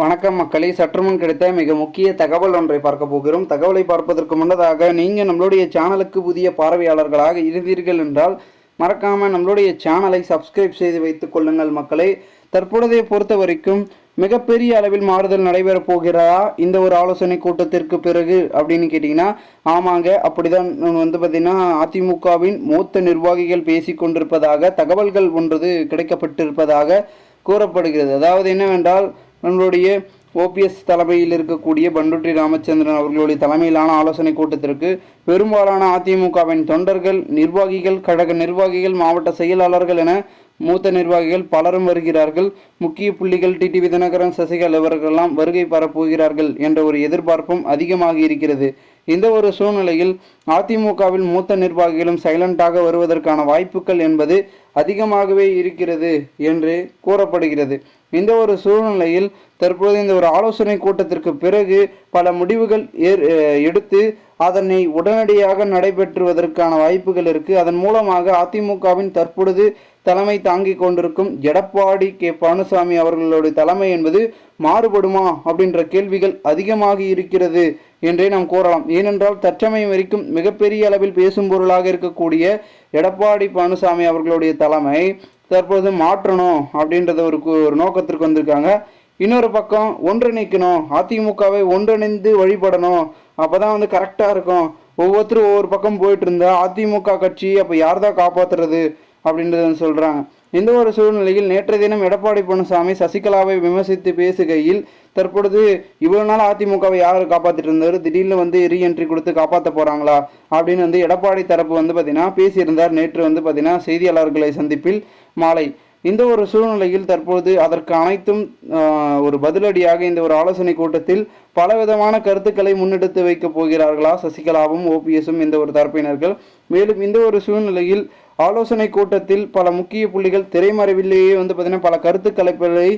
வணக்கம் மக்களே, சற்றுமுன் கிடைத்த மிக முக்கிய தகவல் ஒன்றை பார்க்க போகிறோம். தகவலை பார்ப்பதற்கு முன்னதாக நீங்கள் நம்மளுடைய சேனலுக்கு புதிய பார்வையாளர்களாக இருந்தீர்கள் என்றால் மறக்காமல் நம்மளுடைய சேனலை சப்ஸ்கிரைப் செய்து வைத்துக் கொள்ளுங்கள் மக்களே. தற்பொழுதைய பொறுத்த வரைக்கும் மிகப்பெரிய அளவில் மாறுதல் நடைபெறப் போகிறதா இந்த ஒரு ஆலோசனை கூட்டத்திற்கு பிறகு அப்படின்னு கேட்டிங்கன்னா, ஆமாங்க, அப்படிதான் பார்த்திங்கன்னா அதிமுகவின் மூத்த நிர்வாகிகள் பேசி கொண்டிருப்பதாக தகவல்கள் ஒன்றது கிடைக்கப்பட்டிருப்பதாக கூறப்படுகிறது. அதாவது என்னவென்றால், நம்மளுடைய ஓபிஎஸ் தலைமையில் இருக்கக்கூடிய பண்டுட்டி ராமச்சந்திரன் அவர்களுடைய தலைமையிலான ஆலோசனை கூட்டத்திற்கு பெரும்பாலான அதிமுகவின் தொண்டர்கள், நிர்வாகிகள், கழக நிர்வாகிகள், மாவட்ட செயலாளர்கள் என மூத்த நிர்வாகிகள் பலரும் வருகிறார்கள். முக்கிய புள்ளிகள் டிடிவி தினகரன், சசிகலா இவர்களெல்லாம் வருகை பெறப்போகிறார்கள் என்ற ஒரு எதிர்பார்ப்பும் அதிகமாகி இருக்கிறது. இந்த ஒரு சூழ்நிலையில் அதிமுகவில் மூத்த நிர்வாகிகளும் சைலண்டாக வருவதற்கான வாய்ப்புகள் என்பது அதிகமாகவே இருக்கிறது என்று கூறப்படுகிறது. இந்த ஒரு சூழ்நிலையில் தற்போது இந்த ஒரு ஆலோசனை கூட்டத்திற்கு பிறகு பல முடிவுகள் எடுத்து அதனை உடனடியாக நடைபெற்றுவதற்கான வாய்ப்புகள் இருக்கு. அதன் மூலமாக அதிமுகவின் தற்பொழுது தலைமை தாங்கி கொண்டிருக்கும் எடப்பாடி பழனிசாமி அவர்களுடைய தலைமை என்பது மாறுபடுமா அப்படின்ற கேள்விகள் அதிகமாக இருக்கிறது என்றே நாம் கூறலாம். ஏனென்றால் தற்சமயம் வரைக்கும் மிகப்பெரிய அளவில் பேசும் பொருளாக இருக்கக்கூடிய எடப்பாடி பழனிசாமி அவர்களுடைய தலைமை தற்போது மாற்றணும் அப்படின்றத ஒரு நோக்கத்திற்கு வந்திருக்காங்க. இன்னொரு பக்கம் ஒன்றிணைக்கணும், அதிமுகவை ஒன்றிணைந்து வழிபடணும், அப்போதான் கரெக்டாக இருக்கும். ஒவ்வொருத்தரும் ஒவ்வொரு பக்கம் போயிட்டு இருந்தா அதிமுக கட்சி அப்போ யார் தான் காப்பாற்றுறது அப்படின்றத சொல்கிறாங்க. இந்த ஒரு சூழ்நிலையில் நேற்றைய தினம் எடப்பாடி பழனிசாமி சசிகலாவை விமர்சித்து பேசுகையில், தற்பொழுது இவ்வளவு நாள் அதிமுகவை யார் காப்பாற்றிட்டு இருந்தார், திடீர்னு ரீஎன்ட்ரி கொடுத்து காப்பாற்ற போகிறாங்களா அப்படின்னு எடப்பாடி தரப்பு பார்த்தீங்கன்னா பேசியிருந்தார். நேற்று பார்த்தீங்கன்னா செய்தியாளர்களை சந்திப்பில் மாலை. இந்த ஒரு சூழ்நிலையில் தற்போது அதற்கு அனைத்தும் ஒரு பதிலடியாக இந்த ஒரு ஆலோசனை கூட்டத்தில் பலவிதமான கருத்துக்களை முன்னெடுத்து வைக்கப் போகிறார்களா சசிகலாவும் ஓபிஎஸும் இந்த ஒரு தரப்பினர்கள். மேலும் இந்த ஒரு சூழ்நிலையில் ஆலோசனை கூட்டத்தில் பல முக்கிய புள்ளிகள் திரைமறைவிலேயே பார்த்தீங்கன்னா பல கருத்துக்கலைப்புகளை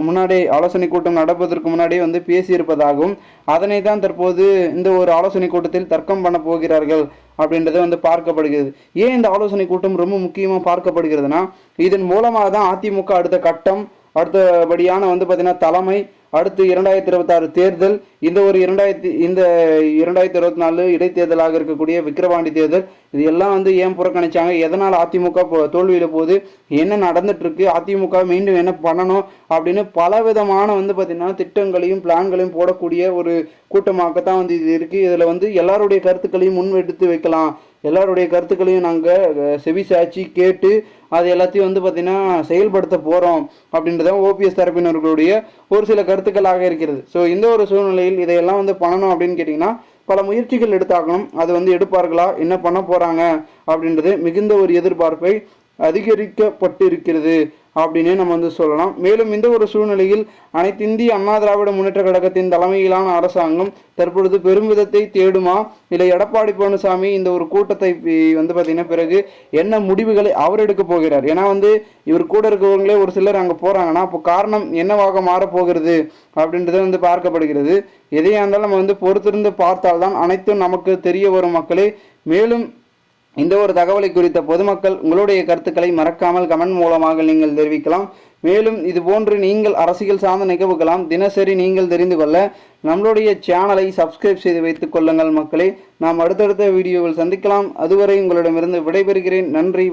முன்னாடியே ஆலோசனை கூட்டம் நடப்பதற்கு முன்னாடியே பேசியிருப்பதாகவும் அதனை தான் தற்போது இந்த ஒரு ஆலோசனை கூட்டத்தில் தர்க்கம் பண்ண போகிறார்கள் அப்படின்றது பார்க்கப்படுகிறது. ஏன் இந்த ஆலோசனை கூட்டம் ரொம்ப முக்கியமாக பார்க்கப்படுகிறதுனா, இதன் மூலமாக தான் அதிமுக அடுத்த கட்டம், அடுத்தபடியான பார்த்தீங்கன்னா தலைமை, அடுத்து 2026 தேர்தல், இந்த 2024 இடைத்தேர்தலாக இருக்கக்கூடிய விக்கிரவாண்டி தேர்தல், இது எல்லாம் ஏன் புறக்கணிச்சாங்க, எதனால் அதிமுக தோல்வியில் போகுது, என்ன நடந்துட்டு இருக்கு, அதிமுக மீண்டும் என்ன பண்ணணும் அப்படின்னு பலவிதமான பார்த்தீங்கன்னா திட்டங்களையும் பிளான்களையும் போடக்கூடிய ஒரு கூட்டமாகத்தான் இது இருக்கு. இதில் எல்லாருடைய கருத்துக்களையும் முன்வெடுத்து வைக்கலாம், எல்லாருடைய கருத்துக்களையும் நாங்கள் செவி சாட்சி கேட்டு அது எல்லாத்தையும் பார்த்தீங்கன்னா செயல்படுத்த போகிறோம் அப்படின்றத ஓபிஎஸ் தரப்பினர்களுடைய ஒரு சில கருத்துக்களாக இருக்கிறது. ஸோ இந்த ஒரு சூழ்நிலையில் இதையெல்லாம் பண்ணணும் அப்படின்னு கேட்டிங்கன்னா பல முயற்சிகள் எடுத்தாக்கணும். அது எடுப்பார்களா, என்ன பண்ண போகிறாங்க அப்படின்றது மிகுந்த ஒரு எதிர்பார்ப்பை அதிகரிக்கப்பட்டு இருக்கிறது அப்படின்னே நம்ம சொல்லலாம். மேலும் இந்த ஒரு சூழ்நிலையில் அனைத்து இந்திய அண்ணா திராவிட முன்னேற்ற கழகத்தின் தலைமையிலான அரசாங்கம் தற்பொழுது பெருமிதத்தை தேடுமா, இல்லை எடப்பாடி பழனிசாமி இந்த ஒரு கூட்டத்தை பார்த்தீங்கன்னா பிறகு என்ன முடிவுகளை அவர் எடுக்க போகிறார்? ஏன்னா இவர் கூட இருக்கிறவங்களே ஒரு சிலர் அங்கே போகிறாங்கன்னா அப்போ காரணம் என்னவாக மாறப்போகிறது அப்படின்றது பார்க்கப்படுகிறது. எதையா இருந்தாலும் நம்ம பொறுத்திருந்து பார்த்தால்தான் அனைத்தும் நமக்கு தெரிய வரும் மக்களே. மேலும் இந்த ஒரு தகவலை குறித்த பொதுமக்கள் உங்களுடைய கருத்துக்களை மறக்காமல் கமெண்ட் மூலமாக நீங்கள் தெரிவிக்கலாம். மேலும் இது போன்று நீங்கள் அரசியல் சார்ந்த நிகழ்வுகளாம் தினசரி நீங்கள் தெரிந்து கொள்ள நம்மளுடைய சேனலை சப்ஸ்கிரைப் செய்து வைத்துக் கொள்ளுங்கள் மக்களே. நாம் அடுத்தடுத்த வீடியோவில் சந்திக்கலாம். அதுவரை உங்களிடமிருந்து விடைபெறுகிறேன். நன்றி.